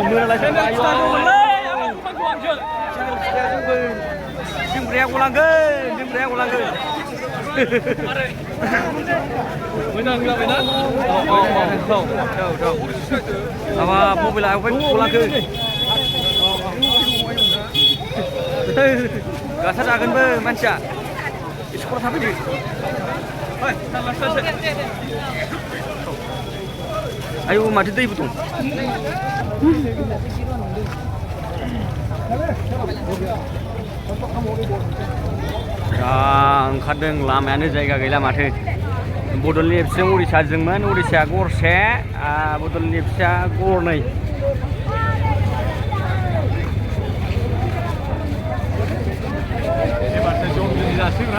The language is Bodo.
mưa là trên đây nhưng reo ulang ke benar apa mobil aku ulang ke gak sadar be manusia sekolah apa di ayo mati deh betul ओंखारदों लामायानो जायगा गैला माथो बड'लेण्ड एफसिजों उरिसाजोंमोन उरिसाया गरसे बड'लेण्ड एफसिया गरनै